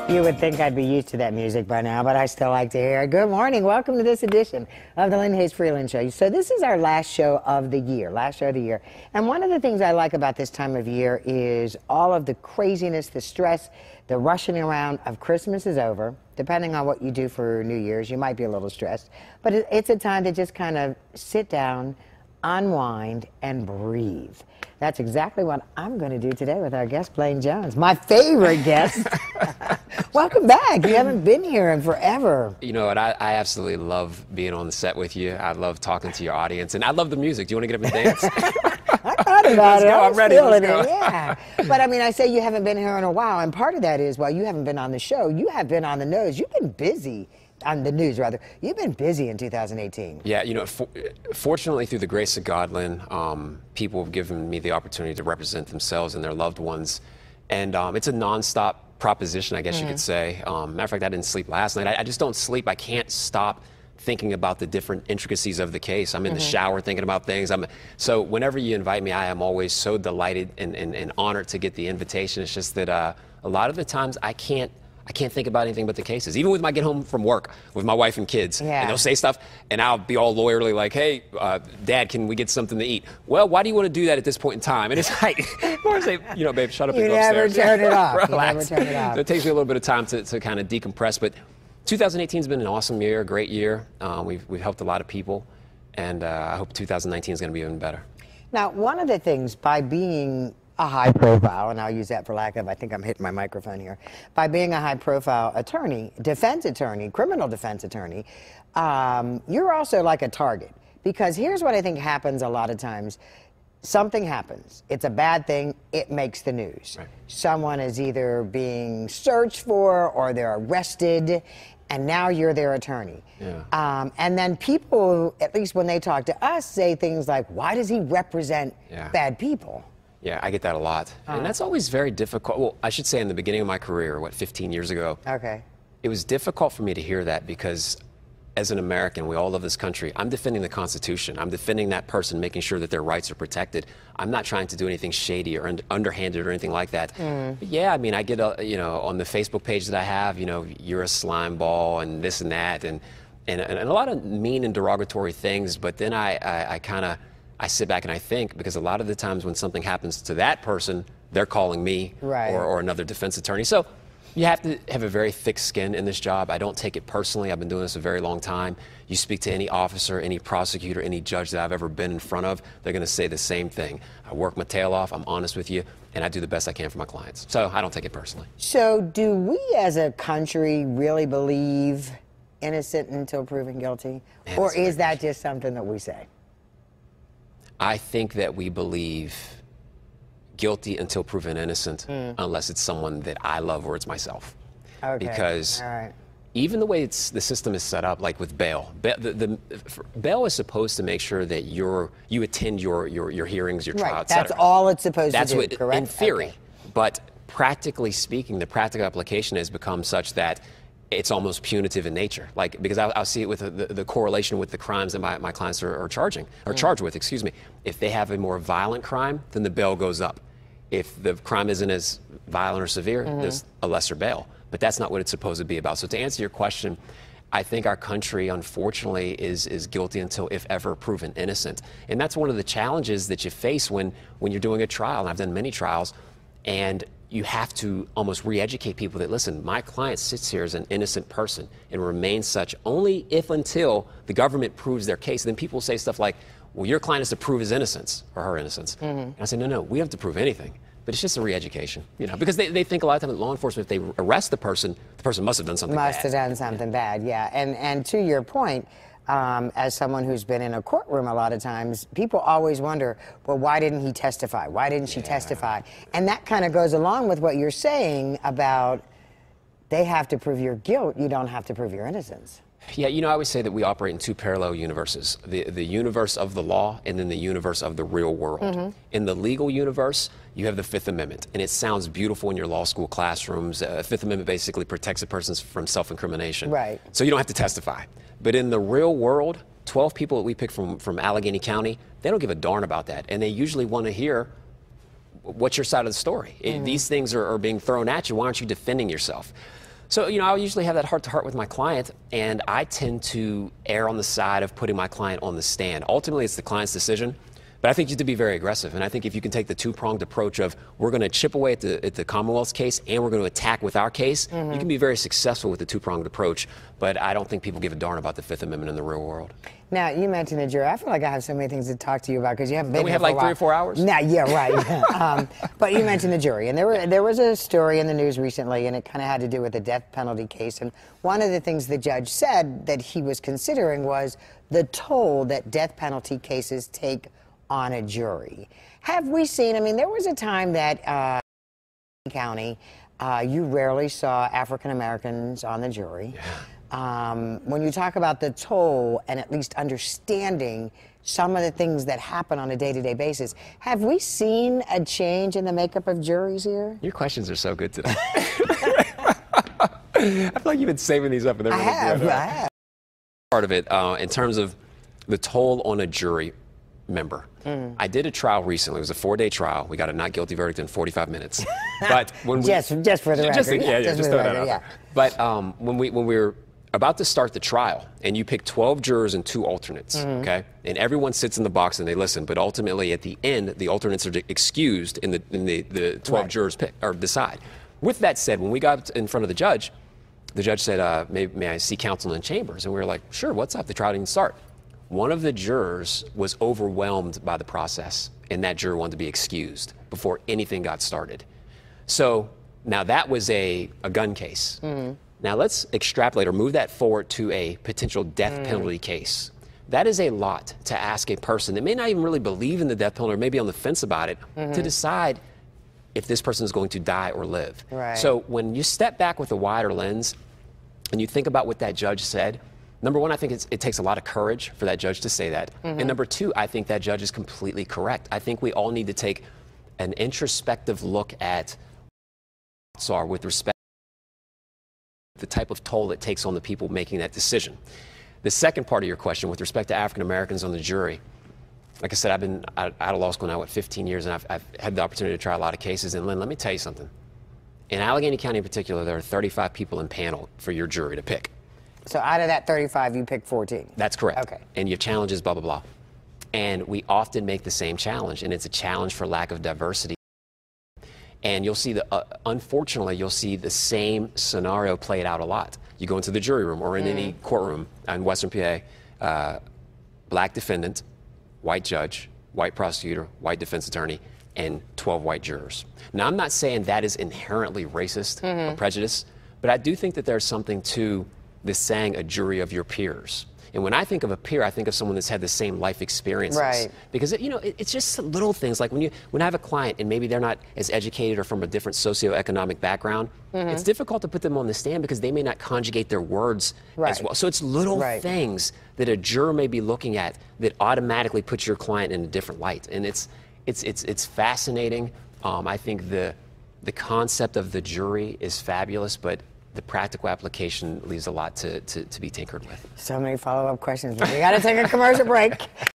You would think I'd be used to that music by now, but I still like to hear it. Good morning. Welcome to this edition of the Lynne Hayes-Freeland Show. So this is our last show of the year, And one of the things I like about this time of year is all of the craziness, the stress, the rushing around of Christmas is over. Depending on what you do for New Year's, you might be a little stressed. But it's a time to just kind of sit down, unwind, and breathe. That's exactly what I'm going to do today with our guest, Blaine Jones, my favorite guest. Welcome back. You haven't been here in forever. You know what? I absolutely love being on the set with you. I love talking to your audience, and I love the music. Do you want to get up and dance? I thought about it. I'm ready. Let's go. Yeah. But I mean, I say you haven't been here in a while, and part of that is, well, you haven't been on the show. You have been on the nose. You've been busy. On the news, rather. You've been busy in 2018. Yeah, you know, fortunately, through the grace of God, Lynn, people have given me the opportunity to represent themselves and their loved ones. And it's a nonstop proposition, I guess you could say. Matter of fact, I didn't sleep last night. I just don't sleep. I can't stop thinking about the different intricacies of the case. I'm in the shower thinking about things. So whenever you invite me, I am always so delighted and honored to get the invitation. It's just that a lot of the times I can't think about anything but the cases. Even when I get home from work with my wife and kids, and they'll say stuff, and I'll be all lawyerly like, hey, Dad, can we get something to eat? Well, why do you want to do that at this point in time? And it's like, or I say, you know, babe, shut up and go upstairs. You never turn it off. Relax. You never turn it off. So it takes me a little bit of time to kind of decompress. But 2018 has been an awesome year, a great year. We've helped a lot of people, and I hope 2019 is going to be even better. Now, one of the things by being a high profile, and I'll use that for lack of, I think I'm hitting my microphone here, by being a high profile attorney, defense attorney, criminal defense attorney, you're also like a target. Because here's what I think happens a lot of times. Something happens. It's a bad thing. It makes the news. Right. Someone is either being searched for or they're arrested, and now you're their attorney. Yeah. And then people, at least when they talk to us, say things like, why does he represent bad people? Yeah, I get that a lot. And that's always very difficult. Well, I should say in the beginning of my career, 15 years ago, it was difficult for me to hear that because as an American, we all love this country. I'm defending the Constitution. I'm defending that person, making sure that their rights are protected. I'm not trying to do anything shady or underhanded or anything like that. But yeah, I mean, I get, you know, on the Facebook page that I have, you know, you're a slime ball and this and that and a lot of mean and derogatory things. But then I sit back and I think, because a lot of the times when something happens to that person, they're calling me or another defense attorney. So you have to have a very thick skin in this job. I don't take it personally. I've been doing this a very long time. You speak to any officer, any prosecutor, any judge that I've ever been in front of, they're going to say the same thing. I work my tail off, I'm honest with you, and I do the best I can for my clients. So I don't take it personally. So do we as a country really believe innocent until proven guilty? Man, or is that just something that we say? I think that we believe guilty until proven innocent, unless it's someone that I love or it's myself. Okay. Because even the way the system is set up, like with bail, bail is supposed to make sure that you attend your hearings, your trial, etc. That's all it's supposed to do, correct? In theory. But practically speaking, the practical application has become such that it's almost punitive in nature. Like, because I'll see it with the correlation with the crimes that my clients are charged with, excuse me. If they have a more violent crime, then the bail goes up. If the crime isn't as violent or severe, there's a lesser bail. But that's not what it's supposed to be about. So to answer your question, I think our country, unfortunately, is guilty until, if ever, proven innocent. And that's one of the challenges that you face when you're doing a trial. And I've done many trials, and you have to almost re-educate people that, listen, my client sits here as an innocent person and remains such only if until the government proves their case. And then people say stuff like, well, your client has to prove his innocence or her innocence. And I say, no, we don't have to prove anything. But it's just a re-education, you know, because they think a lot of times law enforcement, if they arrest the person must have done something bad. Must have done something bad, yeah. And to your point, as someone who's been in a courtroom a lot of times, people always wonder, well, why didn't he testify? Why didn't she testify? And that kind of goes along with what you're saying about they have to prove your guilt. You don't have to prove your innocence. Yeah, you know, I always say that we operate in two parallel universes, the universe of the law and then the universe of the real world. In the legal universe, you have the Fifth Amendment, and it sounds beautiful in your law school classrooms. Fifth Amendment basically protects a person from self-incrimination. Right. So you don't have to testify. But in the real world, 12 people that we pick from Allegheny County, they don't give a darn about that, and they usually want to hear what's your side of the story. These things are being thrown at you. Why aren't you defending yourself? So, I'll usually have that heart-to-heart with my client, and I tend to err on the side of putting my client on the stand. Ultimately, it's the client's decision, but I think you have to be very aggressive. And I think if you can take the two-pronged approach of we're going to chip away at the Commonwealth's case and we're going to attack with our case, you can be very successful with the two-pronged approach. But I don't think people give a darn about the Fifth Amendment in the real world. Now, you mentioned the jury. I feel like I have so many things to talk to you about because you haven't been We here have for a like while. 3 or 4 hours? Nah, yeah, right. But you mentioned the jury, and there was a story in the news recently, and it kind of had to do with the death penalty case. And one of the things the judge said that he was considering was the toll that death penalty cases take on a jury. Have we seen, I mean, there was a time that county, you rarely saw African Americans on the jury. Yeah. When you talk about the toll and at least understanding some of the things that happen on a day-to-day basis, have we seen a change in the makeup of juries here? Your questions are so good today. I feel like you've been saving these up. And I have. Part of it, in terms of the toll on a jury member. I did a trial recently. It was a 4-day trial. We got a not guilty verdict in 45 minutes. But when just for the record. Just throw that out yeah. there. But when we were about to start the trial, and you pick 12 jurors and 2 alternates, okay? And everyone sits in the box and they listen, but ultimately at the end, the alternates are excused and the 12 jurors pick or decide. With that said, when we got in front of the judge said, may I see counsel in chambers? And we were like, sure, what's up? The trial didn't start. One of the jurors was overwhelmed by the process, and that juror wanted to be excused before anything got started. So now that was a gun case. Now let's extrapolate or move that forward to a potential death penalty case. That is a lot to ask a person that may not even really believe in the death penalty or maybe on the fence about it to decide if this person is going to die or live. Right. So when you step back with a wider lens and you think about what that judge said, number one, I think it takes a lot of courage for that judge to say that. And number two, I think that judge is completely correct. I think we all need to take an introspective look at what are with respect to the type of toll it takes on the people making that decision. The second part of your question, with respect to African Americans on the jury, like I said, I've been out of law school now, 15 years, and I've had the opportunity to try a lot of cases. And Lynn, let me tell you something. In Allegheny County in particular, there are 35 people in panel for your jury to pick. So out of that 35, you picked 14. That's correct. Okay. And you have challenges, blah, blah, blah. And we often make the same challenge, and it's a challenge for lack of diversity. And you'll see, unfortunately, you'll see the same scenario played out a lot. You go into the jury room or in any courtroom in Western PA, black defendant, white judge, white prosecutor, white defense attorney, and 12 white jurors. Now, I'm not saying that is inherently racist or prejudice, but I do think that there's something to this saying, a jury of your peers. And when I think of a peer, I think of someone that's had the same life experiences. Right. Because it's just little things. Like when I have a client and maybe they're not as educated or from a different socioeconomic background, it's difficult to put them on the stand because they may not conjugate their words as well. So it's little things that a juror may be looking at that automatically puts your client in a different light. And it's fascinating. I think the concept of the jury is fabulous, but the practical application leaves a lot to be tinkered with. So many follow-up questions, but we got to take a commercial break.